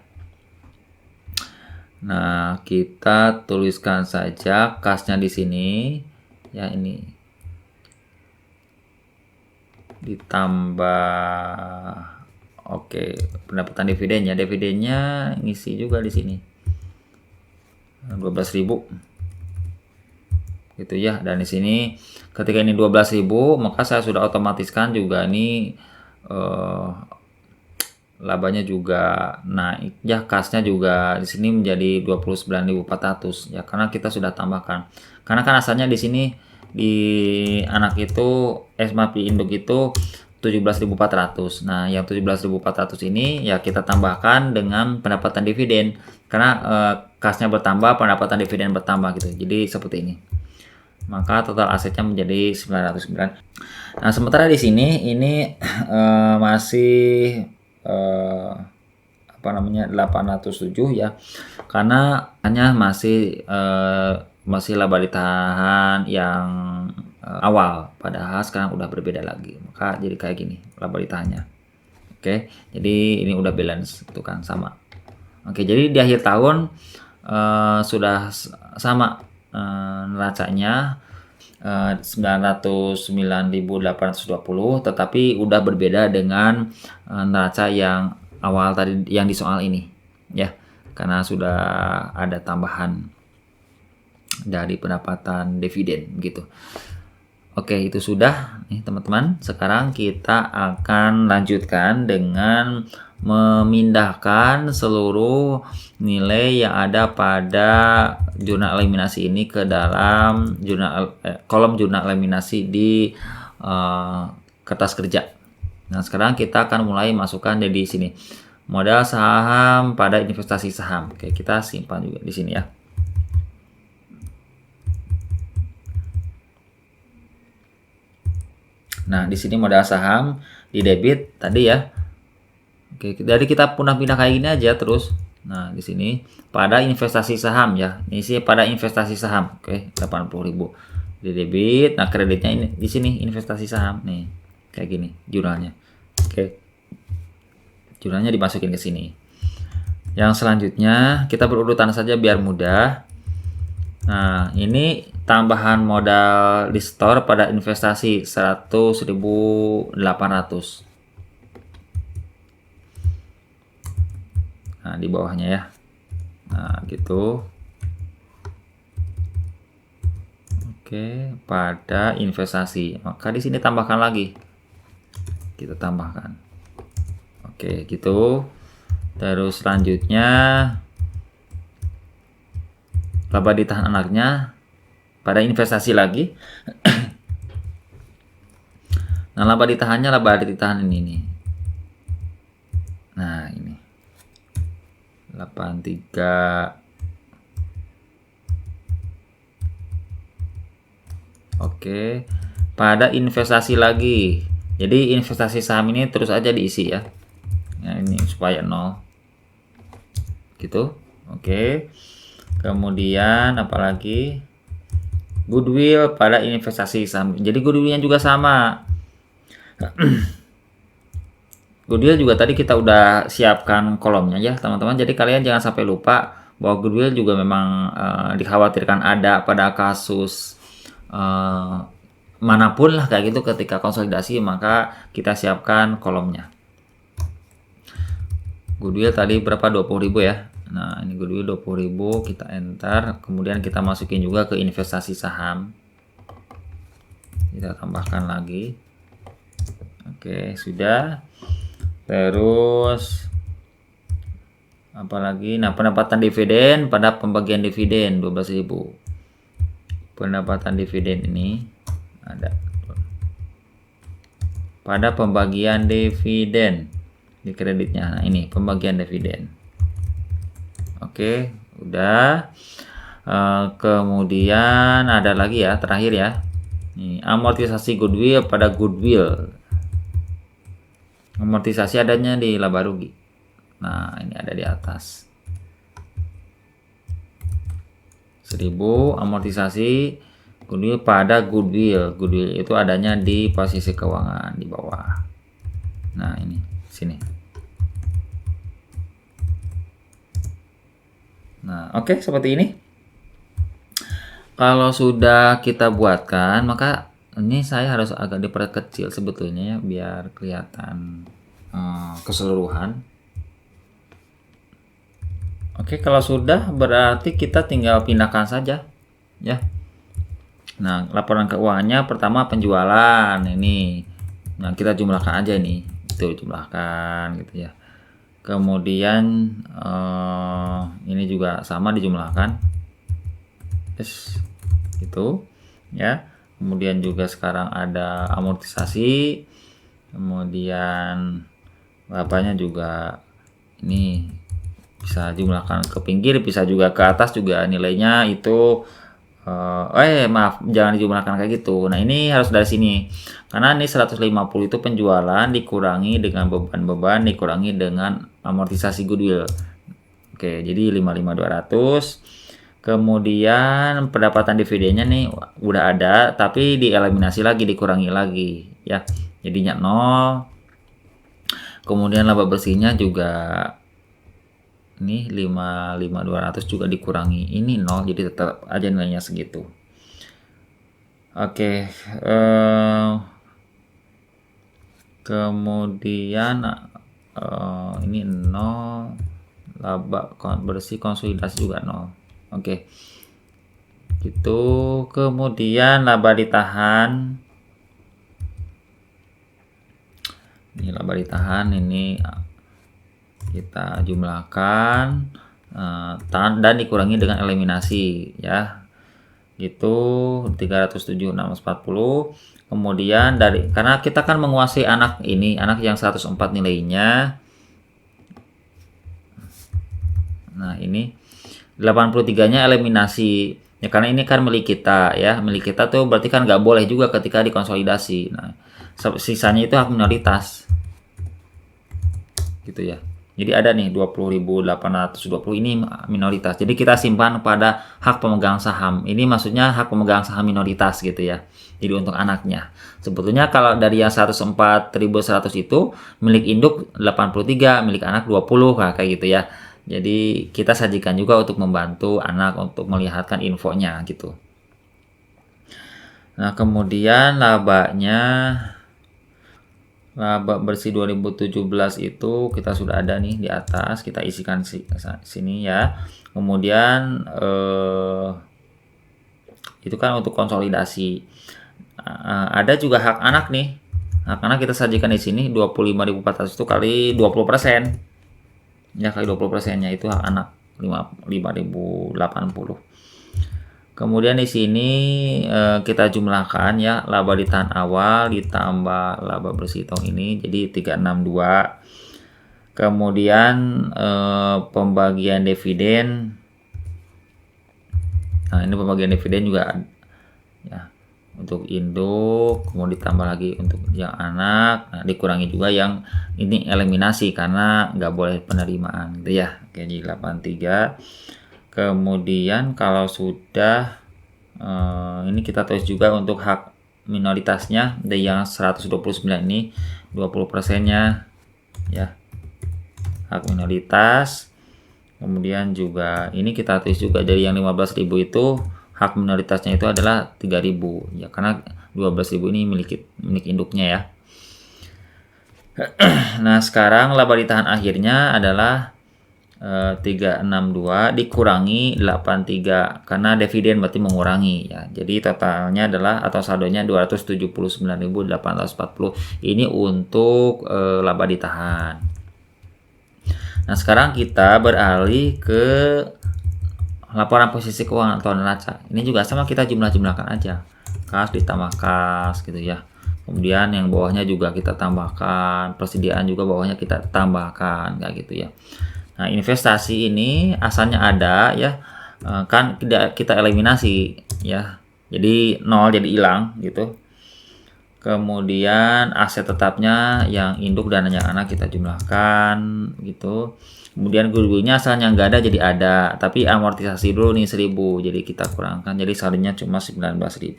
Nah, kita tuliskan saja kasnya di sini ya, ini ditambah pendapatan dividennya ngisi juga di sini 12.000 gitu ya. Dan di sini ketika ini 12.000 maka saya sudah otomatiskan juga ini labanya juga naik ya, kasnya juga di sini menjadi 29.400 ya, karena kita sudah tambahkan. Karena kan asalnya di sini di anak itu di induk itu 17.400. Nah, yang 17.400 ini ya kita tambahkan dengan pendapatan dividen karena kasnya bertambah, pendapatan dividen bertambah gitu. Jadi seperti ini. Maka total asetnya menjadi 909. Nah, sementara di sini ini masih 807 ya, karena hanya masih laba ditahan yang awal, padahal sekarang udah berbeda lagi, maka jadi kayak gini laba ditahannya. Oke, jadi ini udah balance itu kan sama. Oke, jadi di akhir tahun sudah sama neracanya 909.820, tetapi udah berbeda dengan neraca yang awal tadi yang di soal ini ya, karena sudah ada tambahan dari pendapatan dividen gitu. Oke, itu sudah nih teman-teman. Sekarang kita akan lanjutkan dengan memindahkan seluruh nilai yang ada pada jurnal eliminasi ini ke dalam kolom jurnal eliminasi di kertas kerja. Nah, sekarang kita akan mulai masukkan di sini modal saham pada investasi saham. Oke, kita simpan juga di sini ya. Nah, di sini modal saham di debit tadi ya. Oke, jadi kita pindah kayak gini aja terus. Nah, di sini pada investasi saham ya. Ini sih pada investasi saham. Oke, 80.000 di debit. Nah, kreditnya ini di sini investasi saham nih. Kayak gini jurnalnya. Oke. Jurnalnya dimasukin ke sini. Yang selanjutnya kita berurutan saja biar mudah. Nah, ini tambahan modal di store pada investasi 100.800. Nah, di bawahnya ya. Nah, gitu. Oke, pada investasi. Maka di sini tambahkan lagi. Kita tambahkan. Oke, gitu. Terus selanjutnya laba ditahan anaknya pada investasi lagi. Nah, laba ditahannya laba ditahan ini nih. Nah, ini 83. Oke, pada investasi lagi. Jadi investasi saham ini terus aja diisi ya. Nah, ini supaya 0. Gitu. Oke. Kemudian apalagi? Goodwill pada investasi saham. Jadi goodwillnya juga sama. Goodwill juga tadi kita udah siapkan kolomnya ya teman-teman. Jadi kalian jangan sampai lupa bahwa goodwill juga memang dikhawatirkan ada pada kasus manapun lah kayak gitu ketika konsolidasi, maka kita siapkan kolomnya. Goodwill tadi berapa? 20.000 ya. Nah, ini goodwill 20.000, kita enter, kemudian kita masukin juga ke investasi saham. Kita tambahkan lagi. Oke, sudah. Terus apalagi? Nah, pendapatan dividen pada pembagian dividen 12.000. Pendapatan dividen ini ada pada pembagian dividen di kreditnya. Nah, ini pembagian dividen. Oke, udah. Kemudian ada lagi ya, terakhir ya. Nih, amortisasi goodwill pada goodwill. Amortisasi adanya di laba rugi. Nah, ini ada di atas. 1.000 amortisasi goodwill pada goodwill. Goodwill itu adanya di posisi keuangan di bawah. Nah, ini sini. Nah, oke, seperti ini. Kalau sudah kita buatkan, maka ini saya harus agak diperkecil sebetulnya ya biar kelihatan keseluruhan. Oke, kalau sudah berarti kita tinggal pindahkan saja ya. Nah, laporan keuangannya pertama penjualan ini. Nah, kita jumlahkan aja ini. Itu jumlahkan gitu ya. Kemudian ini juga sama dijumlahkan. Yes, gitu ya. Kemudian juga sekarang ada amortisasi. Kemudian bapaknya juga ini bisa jumlahkan ke pinggir, bisa juga ke atas juga nilainya itu maaf, jangan dijumlahkan kayak gitu. Nah, ini harus dari sini. Karena ini 150 itu penjualan dikurangi dengan beban-beban dikurangi dengan amortisasi goodwill. Oke, jadi 55.200. Kemudian pendapatan dividennya nih udah ada tapi dieliminasi lagi, dikurangi lagi ya. Jadinya 0. Kemudian laba bersihnya juga ini 55.200 juga dikurangi ini 0, jadi tetap aja nilainya segitu. Oke, kemudian ini 0, laba bersih konsolidasi juga 0. Oke, gitu. Kemudian laba ditahan, ini laba ditahan ini kita jumlahkan dan dikurangi dengan eliminasi ya, gitu 307.640. kemudian karena kita kan menguasai anak yang 104 nilainya. Nah, ini 83-nya eliminasi ya, karena ini kan milik kita ya, milik kita tuh berarti kan nggak boleh juga ketika dikonsolidasi. Nah, sisanya itu hak minoritas gitu ya. Jadi ada nih 20.820 ini minoritas. Jadi kita simpan pada hak pemegang saham. Ini maksudnya hak pemegang saham minoritas gitu ya. Jadi untuk anaknya. Sebetulnya kalau dari yang 104.100 itu milik induk 83, milik anak 20 kayak gitu ya. Jadi kita sajikan juga untuk membantu anak untuk melihatkan infonya gitu. Nah, kemudian laba bersih 2017 itu kita sudah ada nih di atas, kita isikan sini ya. Kemudian itu kan untuk konsolidasi. Ada juga hak anak nih. Hak anak kita sajikan di sini 25.400 itu kali 20%. Ya, kali 20%-nya itu hak anak 5.080. Kemudian di sini kita jumlahkan ya, laba ditahan awal ditambah laba bersih tahun ini jadi 362. Kemudian pembagian dividen. Nah, ini pembagian dividen juga ya untuk induk, kemudian ditambah lagi untuk yang anak. Nah, dikurangi juga yang ini eliminasi karena nggak boleh penerimaan gitu ya. Oke, jadi 83. Kemudian kalau sudah ini kita tulis juga untuk hak minoritasnya dari yang 129 ini 20%-nya ya, hak minoritas. Kemudian juga ini kita tulis juga dari yang 15.000 itu hak minoritasnya itu adalah 3.000 ya, karena 12.000 ini milik induknya ya. Nah, sekarang laba ditahan akhirnya adalah 362 dikurangi 83 karena dividen berarti mengurangi ya. Jadi totalnya adalah atau saldonya 279.840. Ini untuk laba ditahan. Nah, sekarang kita beralih ke laporan posisi keuangan atau neraca. Ini juga sama, kita jumlah-jumlahkan aja. Kas ditambah kas gitu ya. Kemudian yang bawahnya juga kita tambahkan, persediaan juga bawahnya kita tambahkan kayak gitu ya. Nah, investasi ini asalnya ada ya, kan tidak kita eliminasi ya. Jadi 0 jadi hilang gitu. Kemudian aset tetapnya yang induk dan yang anak kita jumlahkan gitu. Kemudian goodwill-nya asalnya nggak ada jadi ada, tapi amortisasi dulu nih 1.000, jadi kita kurangkan, jadi saldonya cuma 19.000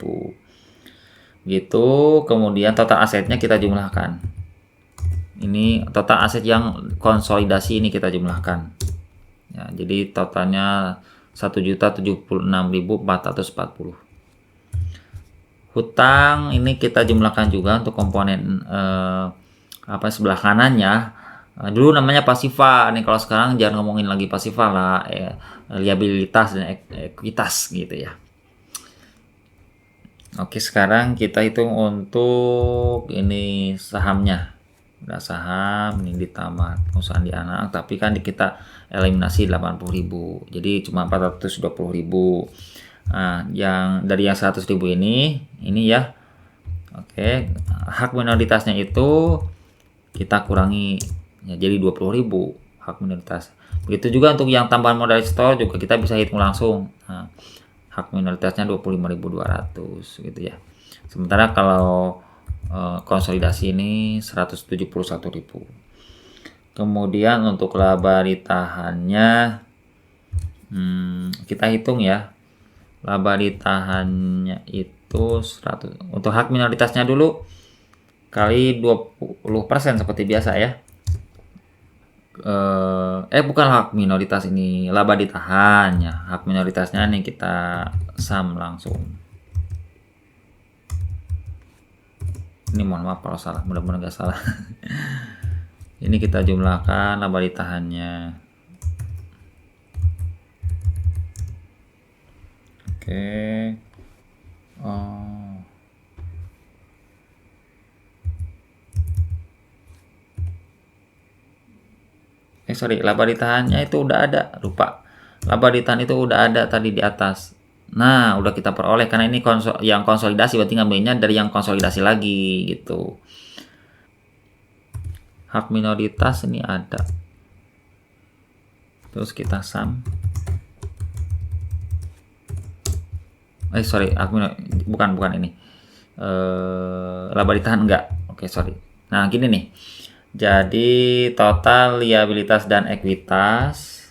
gitu. Kemudian total asetnya kita jumlahkan. Ini total aset yang konsolidasi ini kita jumlahkan ya, jadi totalnya 1.076.440. Hutang ini kita jumlahkan juga untuk komponen sebelah kanannya. Dulu namanya pasiva nih, kalau sekarang jangan ngomongin lagi pasiva lah, liabilitas dan ekuitas gitu ya. Oke, sekarang kita hitung untuk ini sahamnya. Udah saham ini ditambah perusahaan di anak, tapi kan kita eliminasi 80.000 jadi cuma 420.000. Nah, yang dari yang 100.000 ini ya. Oke, hak minoritasnya itu kita kurangi ya, jadi 20.000 hak minoritas. Begitu juga untuk yang tambahan modal store juga kita bisa hitung langsung. Nah, hak minoritasnya 25.200 gitu ya. Sementara kalau konsolidasi ini 171.000. Kemudian untuk laba ditahannya kita hitung ya. Laba ditahannya itu 100 untuk hak minoritasnya dulu kali 20% seperti biasa ya. Bukan hak minoritas, ini laba ditahannya. Hak minoritasnya nih kita sum langsung. Ini mohon maaf kalau salah, mudah-mudahan nggak salah. Ini kita jumlahkan laba ditahannya. Oke. Laba ditahannya itu udah ada, lupa. Laba ditahan itu udah ada tadi di atas. Nah, udah kita peroleh karena ini yang konsolidasi, berarti ngambilnya dari yang konsolidasi lagi gitu. Hak minoritas ini ada. Terus kita sum. Bukan ini. Laba ditahan enggak. Oke, sorry. Nah, gini nih. Jadi total liabilitas dan ekuitas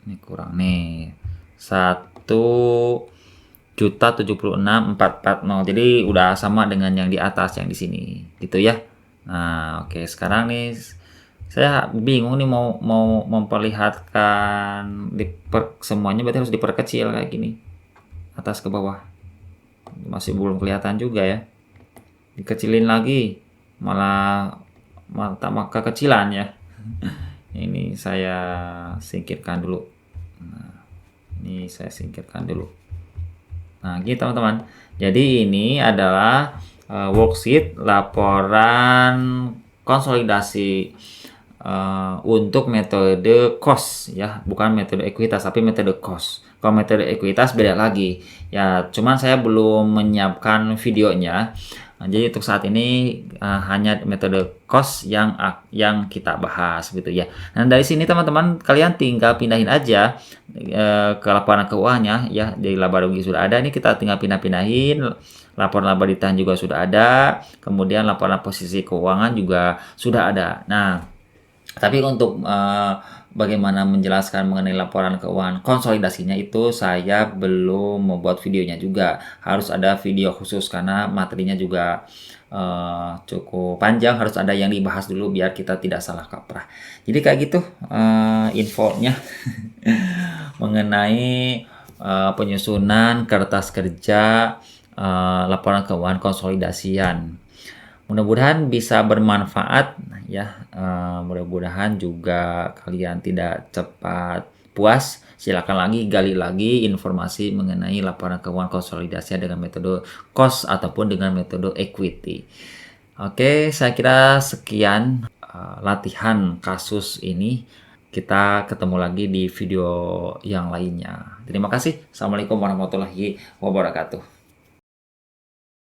ini kurang nih 1.076.440. Jadi udah sama dengan yang di atas yang di sini gitu ya. Nah, oke, sekarang nih Saya bingung nih mau mau memperlihatkan semuanya berarti harus diperkecil kayak gini, atas ke bawah. Masih belum kelihatan juga ya. Dikecilin lagi, malah tambah kekecilan ya. Ini saya singkirkan dulu. Nah, ini saya singkirkan dulu. Nah, gitu teman-teman. Jadi ini adalah worksheet laporan konsolidasi untuk metode cost ya, bukan metode ekuitas tapi metode cost. Kalau metode ekuitas beda lagi. Ya, cuman saya belum menyiapkan videonya. Nah, jadi untuk saat ini hanya metode cost yang kita bahas gitu ya. Nah, dari sini teman-teman kalian tinggal pindahin aja ke laporan keuangannya ya. Di laba rugi sudah ada, ini kita tinggal pindah-pindahin. Laporan laba ditahan juga sudah ada. Kemudian laporan posisi keuangan juga sudah ada. Nah, tapi untuk bagaimana menjelaskan mengenai laporan keuangan konsolidasinya itu saya belum membuat videonya juga. Harus ada video khusus karena materinya juga cukup panjang, harus ada yang dibahas dulu biar kita tidak salah kaprah. Jadi kayak gitu infonya mengenai penyusunan kertas kerja laporan keuangan konsolidasian. Mudah-mudahan bisa bermanfaat ya. Mudah-mudahan juga kalian tidak cepat puas. Silakan lagi gali lagi informasi mengenai laporan keuangan konsolidasi dengan metode cost ataupun dengan metode equity. Oke, saya kira sekian latihan kasus ini. Kita ketemu lagi di video yang lainnya. Terima kasih. Assalamualaikum warahmatullahi wabarakatuh.